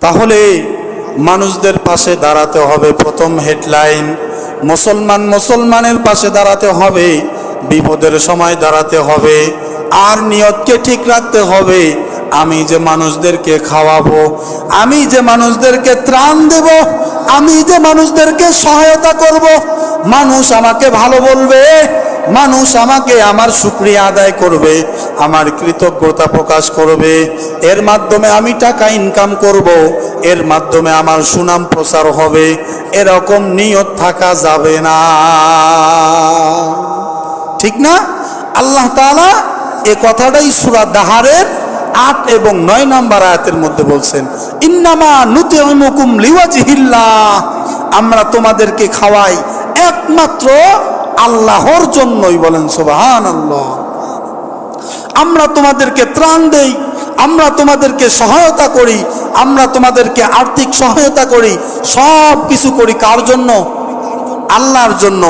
তাহলে মানুষদের পাশে দাঁড়াতে হবে। প্রথম হেডলাইন, মুসলমানের পাশে দাঁড়াতে হবে, বিপদের সময় দাঁড়াতে হবে। আর নিয়তকে ঠিক রাখতে হবে, আমি যে মানুষদেরকে খাওয়াবো, আমি যে মানুষদেরকে ত্রাণ দেব, আমি যে মানুষদেরকে সহায়তা করব, মানুষ আমাকে ভালো বলবে, মানুষ আমাকে আমার শুকরিয়া আদায় করবে, আমার কৃতজ্ঞতা প্রকাশ করবে, এর মাধ্যমে আমি টাকা ইনকাম করব, এর মাধ্যমে আমার সুনাম প্রচার হবে, এরকম নিয়ত থাকা যাবে না। ঠিক না? আল্লাহ তাআলা এ কথাটাই সূরা দাহারের ৮ এবং ৯ নম্বর আয়াতের মধ্যে বলছেন, ইন্নামা নুতিমুকুম লিওয়াজহিল্লাহ, আমরা তোমাদেরকে খাওয়াই একমাত্র আল্লাহর জন্যই। বলেন সুবহানাল্লাহ। আমরা তোমাদেরকে ত্রাণ দেই, আমরা তোমাদেরকে সহায়তা করি, আমরা তোমাদেরকে আর্থিক সহায়তা করি, সব কিছু করি কার জন্য? আল্লাহর জন্য।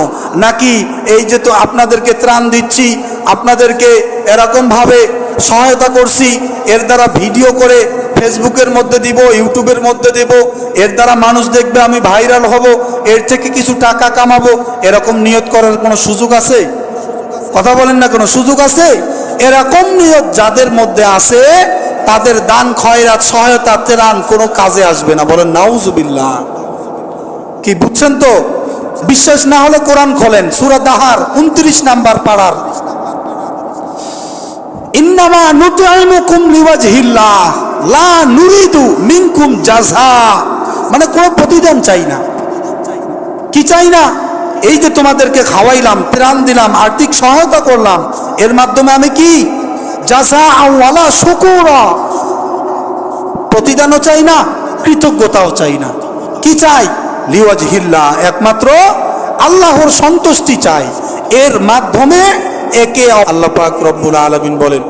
নাকি এই যে তো আপনাদেরকে ত্রাণ দিচ্ছি, আপনাদেরকে এরকমভাবে সহায়তা করছি, এর দ্বারা ভিডিও করে ফেসবুকের মধ্যে দিব, ইউটিউবের মধ্যে দেব, এর দ্বারা মানুষ দেখবে, আমি ভাইরাল হব, এর থেকে কিছু টাকা কামাবো, এরকম নিয়ত করার কোনো সুযোগ আছে? কথা বলেন না, কোনো সুযোগ আছে? এরকম নিয়ত যাদের মধ্যে আছে তাদের দান খয়রাত সহায়তা ত্রাণ কোনো কাজে আসবে না। বলেন নাউজুবিল্লাহ। কি বুঝছেন তো? বিশ্বাস না হলে কোরআন খোলেন, সূরা দাহার ২৯ নাম্বার পারার, ইন্নামা নুতিমুকুম লিওয়াজহিল্লাহ লা নুরিদু মিনকুম জাযা, মানে কোনো প্রতিদান চাই না। কি চাই না? এই যে তোমাদেরকে খাওয়াইলাম, ত্রাণ দিলাম, আর্থিক সহায়তা করলাম, এর মাধ্যমে আমি কি? জাযা ওয়ালা শুকুরা, প্রতিদানও চাই না, কৃতজ্ঞতাও চাই না। কি চাই? লিওয়াজহিল্লাহ, একমাত্র আল্লাহর সন্তুষ্টি চাই। এর মাধ্যমে একে আল্লাহ পাক রব্বুল আলামিন বলেন,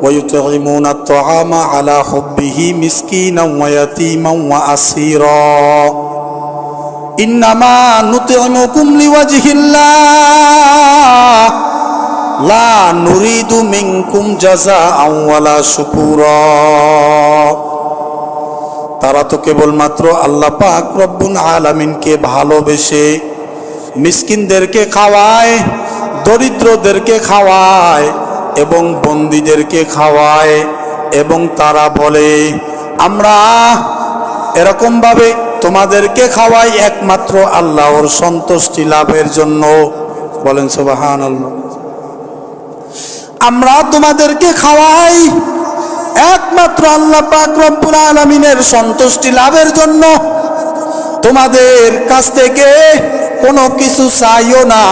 ওয়ায়ুতঈমুনা আত-তাআমা আলা হুব্বিহি মিসকিনাও ওয়া ইয়াতীমান ওয়া আসীরা, ইন্নামা নুতিমুকুম লিওয়াজহিল্লাহ লা নুরিদু মিনকুম জাযাআন ওয়ালা শুকুরা। তারা তো কেবলমাত্র আল্লাহ পাক রব্বুল আলামিনকে ভালোবেসে মিসকিনদেরকে খাওয়ায়, দরিদ্রদেরকে খাওয়ায় এবং বন্দীদেরকে খাওয়ায়, এবং তারা বলে আমরা এরকমভাবে তোমাদেরকে খাওয়াই একমাত্র আল্লাহর সন্তুষ্টি লাভের জন্য। বলেন সুবহানাল্লাহ। আমরা তোমাদেরকে খাওয়াই একমাত্র আল্লাহ পাক রব্বুল আলামিনের সন্তুষ্টি লাভের জন্য, তোমাদের কাছ থেকে কোনো কিছু চাইও না,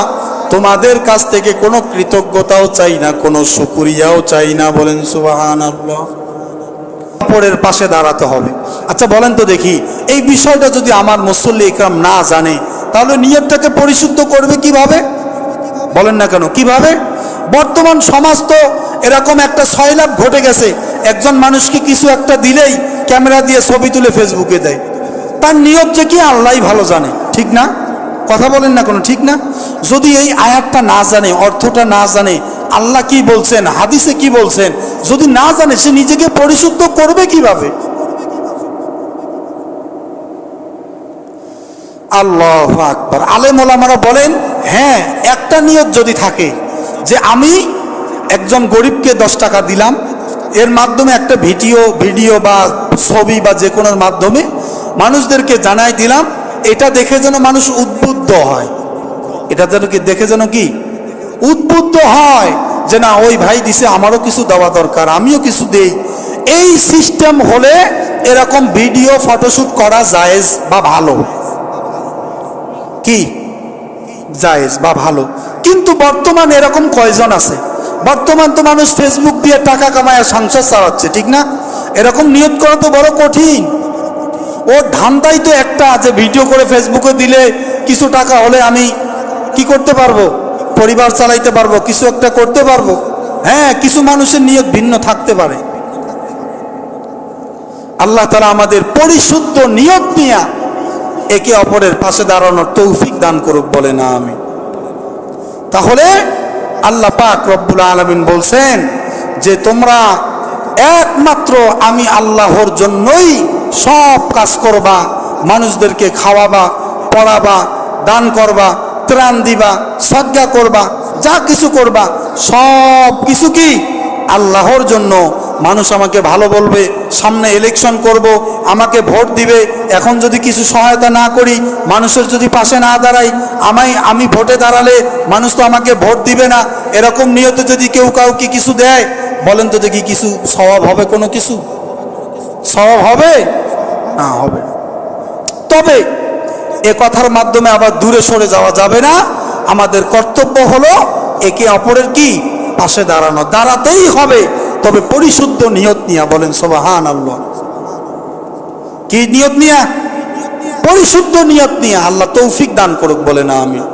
তোমাদের কাছ থেকে কোনো কৃতজ্ঞতাও চাই না, কোনো শুকরিয়াও চাই না। বলেন সুবহানাল্লাহ। অপরের পাশে দাঁড়াতে হবে। আচ্ছা বলেন তো দেখি, এই বিষয়টা যদি আমার মুসল্লি ইকরাম না জানে, তাহলে নিয়তটাকে পরিশুদ্ধ করবে কিভাবে? বলেন না কেন, কিভাবে? বর্তমান সমাজ তো এরকম একটা সয়লাভ ঘটে গেছে, একজন মানুষকে কিছু একটা দিলেই ক্যামেরা দিয়ে ছবি তুলে ফেসবুকে দেয়। তার নিয়ত যে কি আল্লাহই ভালো জানে। ঠিক না? কথা বলেন না কোনো, ঠিক না? যদি এই আয়াতটা না জানে, অর্থটা না জানে, আল্লাহ কি বলছেন, হাদিসে কি বলছেন, যদি না জানে, সে নিজেকে পরিশুদ্ধ করবে কিভাবে? আল্লাহু আকবার। আলেম ওলামারা বলেন, হ্যাঁ, একটা নিয়ত যদি থাকে যে আমি একজন গরিবকে 10 টাকা দিলাম, এর মাধ্যমে একটা ভিডিও বা ছবি বা যে কোনোর মাধ্যমে মানুষদেরকে জানাই দিলাম, এটা দেখে যেন মানুষ উদ্বুদ্ধ হয়, এটা যেন কি দেখে যেন কি উদ্বুদ্ধ হয় যে না, ওই ভাই দিছে, আমারও কিছু দেওয়া দরকার, আমিও কিছু দেই। এই সিস্টেম হলে এরকম ভিডিও ফটোশুট করা জায়েজ বা ভালো। কি জায়েজ বা ভালো। কিন্তু বর্তমান এরকম কয়জন আছে? বর্তমান তো মানুষ ফেসবুক দিয়ে টাকা কামায় সংসার চালাচ্ছে। ঠিক না? এরকম নিয়ত করা তো বড় কঠিন। ওর ধান্দাই তো একটা, যে ভিডিও করে ফেসবুকে দিলে কিছু টাকা হলে আমি কি করতে পারবো? পরিবার চালাইতে পারবো, কিছু একটা করতে পারবো। হ্যাঁ, কিছু মানুষের নিয়ত ভিন্ন থাকতে পারে। আল্লাহ তাআলা আমাদের পরিশুদ্ধ নিয়ত নিয়ে একে অপরের পাশে দাঁড়ানোর তৌফিক দান করুক। বলে না আমি। তাহলে আল্লাহ পাক রব্বুল আলামিন বলছেন যে তোমরা একমাত্র আমি আল্লাহর জন্যই সব কাজ করবা, মানুষদেরকে খাওয়াবা, পড়াবা, দান করবা, ত্রাণ দিবা, সদকা করবা, যা কিছু করবা সব কিছু কি আল্লাহর জন্য। মানুষ আমাকে ভালো বলবে, সামনে ইলেকশন করব, আমাকে ভোট দিবে, এখন যদি কিছু সহায়তা না করি, মানুষের যদি পাশে না দাঁড়াই, আমি ভোটে দাঁড়ালে মানুষ তো আমাকে ভোট দিবে না, এরকম নিয়তে যদি কেউ কাউকে কিছু দেয়, বলেন তো দেখি কিছু স্বভাব হবে? কোনো কিছু স্বভাব হবে না, হবে না। তবে এ কথার মাধ্যমে আবার দূরে সরে যাওয়া যাবে না। আমাদের কর্তব্য হলো একে অপরের কি পাশে দাঁড়ানো, দাঁড়াতেই হবে, তবে পরিশুদ্ধ নিয়ত নিয়া। বলেন সুবহানাল্লাহ। কি নিয়ত নিয়া? পরিশুদ্ধ নিয়ত নিয়া। আল্লাহ তৌফিক দান করুক, বলে না আমিন।